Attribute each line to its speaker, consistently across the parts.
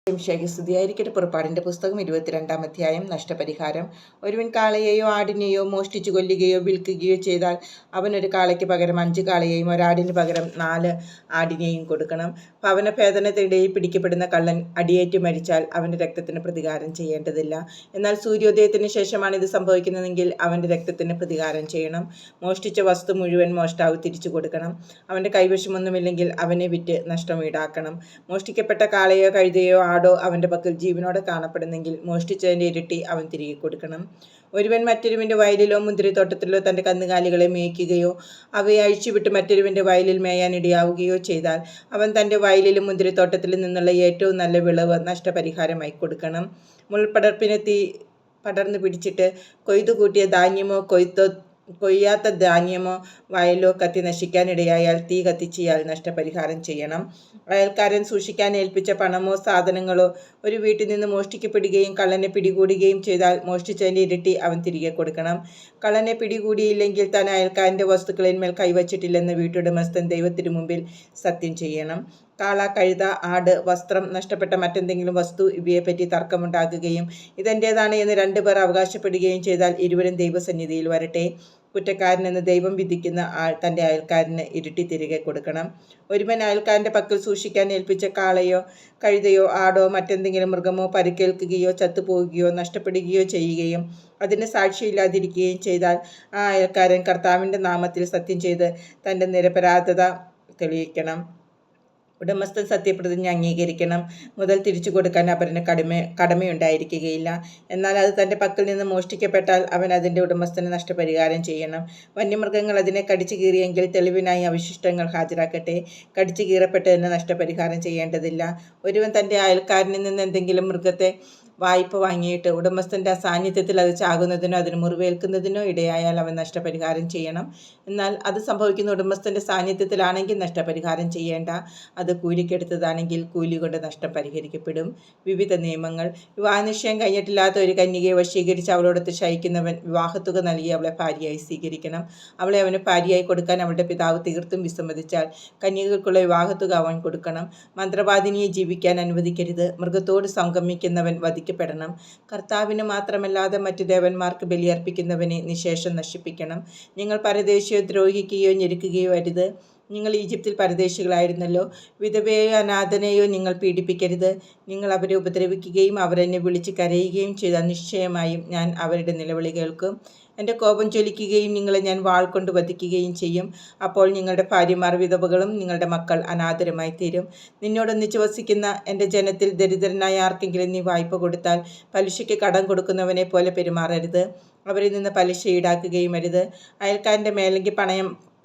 Speaker 1: സ്തുതിയായിരിക്കട്ടെ. പുറപ്പാടിന്റെ പുസ്തകം 22-ാം അധ്യായം. നഷ്ടപരിഹാരം. ഒരുവൻ കാളയെയോ ആടിനെയോ മോഷ്ടിച്ചു കൊല്ലുകയോ വിൽക്കുകയോ ചെയ്താൽ അവനൊരു കാളയ്ക്ക് പകരം 5 കാളയെയും ഒരാടിന് പകരം 4 ആടിനെയും കൊടുക്കണം. ഭവനഭേദനത്തിനിടയിൽ പിടിക്കപ്പെടുന്ന കള്ളൻ അടിയേറ്റ് മരിച്ചാൽ അവന്റെ രക്തത്തിന് പ്രതികാരം ചെയ്യേണ്ടതില്ല. എന്നാൽ സൂര്യോദയത്തിന് ശേഷമാണ് ഇത് സംഭവിക്കുന്നതെങ്കിൽ അവന്റെ രക്തത്തിന് പ്രതികാരം ചെയ്യണം. മോഷ്ടിച്ച വസ്തു മുഴുവൻ മോഷ്ടാവ് തിരിച്ചു കൊടുക്കണം. അവന്റെ കൈവശമൊന്നുമില്ലെങ്കിൽ അവനെ വിറ്റ് നഷ്ടം ഈടാക്കണം. മോഷ്ടിക്കപ്പെട്ട കാളയോ കഴുതയോ ആടോ അവന്റെ പക്കൽ ജീവനോടെ കാണപ്പെടുന്നെങ്കിൽ മോഷ്ടിച്ചതിന്റെ ഇരട്ടി അവൻ തിരികെ കൊടുക്കണം. ഒരുവൻ മറ്റൊരുവന്റെ വയലിലോ മുന്തിരിത്തോട്ടത്തിലോ തന്റെ കന്നുകാലികളെ മേയ്ക്കുകയോ അവയെ അഴിച്ചുവിട്ട് മറ്റൊരുവന്റെ വയലിൽ മേയാൻ ഇടയാവുകയോ ചെയ്താൽ അവൻ തന്റെ വയലിലും മുന്തിരിത്തോട്ടത്തിലും നിന്നുള്ള ഏറ്റവും നല്ല വിളവ് നഷ്ടപരിഹാരമായി കൊടുക്കണം. മുൾപടർപ്പിനെ തീ പടർന്നു പിടിച്ചിട്ട് കൊയ്തുകൂട്ടിയ ധാന്യമോ കൊയ്യാത്ത ധാന്യമോ വയലോ കത്തി നശിക്കാനിടയായാൽ തീ കത്തിച്ച് ഇയാൾ നഷ്ടപരിഹാരം ചെയ്യണം. അയൽക്കാരൻ സൂക്ഷിക്കാൻ ഏൽപ്പിച്ച പണമോ സാധനങ്ങളോ ഒരു വീട്ടിൽ നിന്ന് മോഷ്ടിക്കപ്പെടുകയും കള്ളനെ പിടികൂടുകയും ചെയ്താൽ മോഷ്ടിച്ചതിൻ്റെ ഇരട്ടി അവൻ തിരികെ കൊടുക്കണം. കള്ളനെ പിടികൂടിയില്ലെങ്കിൽ താൻ അയൽക്കാരൻ്റെ വസ്തുക്കളിന്മേൽ കൈവച്ചിട്ടില്ലെന്ന് വീട്ടുടമസ്ഥൻ ദൈവത്തിനു മുമ്പിൽ സത്യം ചെയ്യണം. കാള, കഴുത, ആട്, വസ്ത്രം, നഷ്ടപ്പെട്ട മറ്റെന്തെങ്കിലും വസ്തു ഇവയെപ്പറ്റി തർക്കമുണ്ടാകുകയും ഇതെൻ്റേതാണ് എന്ന് 2 പേർ അവകാശപ്പെടുകയും ചെയ്താൽ ഇരുവരും ദൈവസന്നിധിയിൽ വരട്ടെ. കുറ്റക്കാരനെന്ന് ദൈവം വിധിക്കുന്ന ആൾ തൻ്റെ അയൽക്കാരന് ഇരട്ടി തിരികെ കൊടുക്കണം. ഒരുവൻ അയൽക്കാരൻ്റെ പക്കൽ സൂക്ഷിക്കാൻ ഏൽപ്പിച്ച കാളയോ കഴുതയോ ആടോ മറ്റെന്തെങ്കിലും മൃഗമോ പരിക്കേൽക്കുകയോ ചത്തുപോവുകയോ നഷ്ടപ്പെടുകയോ ചെയ്യുകയും അതിന് സാക്ഷിയില്ലാതിരിക്കുകയും ചെയ്താൽ ആ അയൽക്കാരൻ കർത്താവിൻ്റെ നാമത്തിൽ സത്യം ചെയ്ത് തൻ്റെ നിരപരാധത തെളിയിക്കണം. ഉടമസ്ഥൻ സത്യപ്രതിജ്ഞ അംഗീകരിക്കണം. മുതൽ തിരിച്ചു കൊടുക്കാൻ അപരന് കടമയുണ്ടായിരിക്കുകയില്ല. എന്നാൽ അത് തൻ്റെ പക്കൽ നിന്ന് മോഷ്ടിക്കപ്പെട്ടാൽ അവൻ അതിൻ്റെ ഉടമസ്ഥന് നഷ്ടപരിഹാരം ചെയ്യണം. വന്യമൃഗങ്ങൾ അതിനെ കടിച്ചു കീറിയെങ്കിൽ തെളിവിനായി അവശിഷ്ടങ്ങൾ ഹാജരാക്കട്ടെ. കടിച്ചു കീറപ്പെട്ടതിന് നഷ്ടപരിഹാരം ചെയ്യേണ്ടതില്ല. ഒരുവൻ തൻ്റെ അയൽക്കാരനിൽ നിന്ന് എന്തെങ്കിലും മൃഗത്തെ വായ്പ വാങ്ങിയിട്ട് ഉടമസ്ഥൻ്റെ സാന്നിധ്യത്തിൽ അത് ചാകുന്നതിനോ അതിന് മുറിവേൽക്കുന്നതിനോ ഇടയായാൽ അവൻ നഷ്ടപരിഹാരം ചെയ്യണം. എന്നാൽ അത് സംഭവിക്കുന്ന ഉടമസ്ഥൻ്റെ സാന്നിധ്യത്തിലാണെങ്കിൽ നഷ്ടപരിഹാരം ചെയ്യേണ്ട. അത് കൂലിക്കെടുത്തതാണെങ്കിൽ കൂലി കൊണ്ട് നഷ്ടം പരിഹരിക്കപ്പെടും. വിവിധ നിയമങ്ങൾ. വിവാഹനിശ്ചയം കഴിഞ്ഞിട്ടില്ലാത്ത ഒരു കന്യകയെ വശീകരിച്ച് അവളോടൊത്ത് ശയിക്കുന്നവൻ വിവാഹത്തുക നൽകി അവളെ ഭാര്യയായി സ്വീകരിക്കണം. അവളെ അവന് ഭാര്യയായി കൊടുക്കാൻ അവളുടെ പിതാവ് തീർത്തും വിസമ്മതിച്ചാൽ കന്യകൾക്കുള്ള വിവാഹത്തുക അവൻ കൊടുക്കണം. മന്ത്രവാദിനിയെ ജീവിക്കാൻ അനുവദിക്കരുത്. മൃഗത്തോട് സംഗമിക്കുന്നവൻ വധിക്കപ്പെടണം. കർത്താവിന് മാത്രമല്ലാതെ മറ്റു ദേവന്മാർക്ക് ബലിയർപ്പിക്കുന്നവനെ നിശേഷം നശിപ്പിക്കണം. നിങ്ങൾ പരദേശിയോ ദ്രോഹിക്കുകയോ ഞെരുക്കുകയോ അരുത്. നിങ്ങൾ ഈജിപ്തിൽ പരദേശികളായിരുന്നല്ലോ. വിധവയെയോ അനാഥനെയോ നിങ്ങൾ പീഡിപ്പിക്കരുത്. നിങ്ങൾ അവരെ ഉപദ്രവിക്കുകയും അവർ എന്നെ വിളിച്ച് കരയുകയും ചെയ്താൽ നിശ്ചയമായും ഞാൻ അവരുടെ നിലവിളി കേൾക്കും. എൻ്റെ കോപം ജ്വലിക്കുകയും നിങ്ങളെ ഞാൻ വാൾ കൊണ്ട് വധിക്കുകയും ചെയ്യും. അപ്പോൾ നിങ്ങളുടെ ഭാര്യമാർ വിധവകളും നിങ്ങളുടെ മക്കൾ അനാഥരുമായി തീരും. നിന്നോടൊന്നിച്ച് വസിക്കുന്ന എൻ്റെ ജനത്തിൽ ദരിദ്രനായ ആർക്കെങ്കിലും നീ വായ്പ കൊടുത്താൽ പലിശയ്ക്ക് കടം കൊടുക്കുന്നവനെ പോലെ പെരുമാറരുത്. അവരിൽ നിന്ന് പലിശ ഈടാക്കുകയും അരുത്. അയൽക്കാരൻ്റെ മേലെങ്കിൽ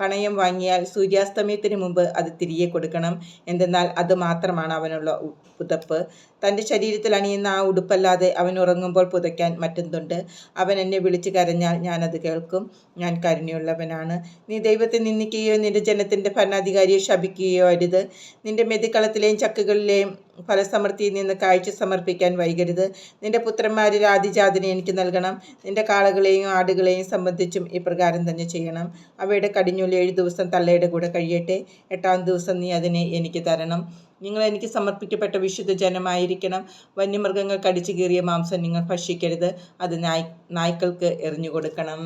Speaker 1: പണയം വാങ്ങിയാൽ സൂര്യാസ്തമയത്തിന് മുമ്പ് അത് തിരികെ കൊടുക്കണം. എന്തെന്നാൽ അത് മാത്രമാണ് അവനുള്ള പുതപ്പ്. തൻ്റെ ശരീരത്തിൽ അണിയുന്ന ആ ഉടുപ്പല്ലാതെ അവൻ ഉറങ്ങുമ്പോൾ പുതയ്ക്കാൻ മറ്റെന്തുണ്ട്? അവൻ എന്നെ വിളിച്ച് കരഞ്ഞാൽ ഞാനത് കേൾക്കും. ഞാൻ കരുണയുള്ളവനാണ്. നീ ദൈവത്തെ നിന്ദിക്കുകയോ നിന്റെ ജനത്തിൻ്റെ ഭരണാധികാരിയെ ശപിക്കുകയോ അരുത്. നിന്റെ മെതിക്കളത്തിലെയും ചക്കുകളിലെയും ഫലസമൃദ്ധിയിൽ നിന്ന് കാഴ്ച സമർപ്പിക്കാൻ വൈകരുത്. നിന്റെ പുത്രന്മാരിൽ ആദിജാതനെ എനിക്ക് നൽകണം. നിന്റെ കാളകളെയും ആടുകളെയും സംബന്ധിച്ചും ഇപ്രകാരം തന്നെ ചെയ്യണം. അവയുടെ കടിഞ്ഞൂൽ 7 ദിവസം തള്ളയുടെ കൂടെ കഴിയട്ടെ. 8-ാം ദിവസം നീ അതിനെ എനിക്ക് തരണം. നിങ്ങൾ എനിക്ക് സമർപ്പിക്കപ്പെട്ട വിശുദ്ധ ജനമായിരിക്കണം. വന്യമൃഗങ്ങൾ കടിച്ചു കീറിയ മാംസം നിങ്ങൾ ഭക്ഷിക്കരുത്. അത് നായ്ക്കൾക്ക് എറിഞ്ഞു കൊടുക്കണം.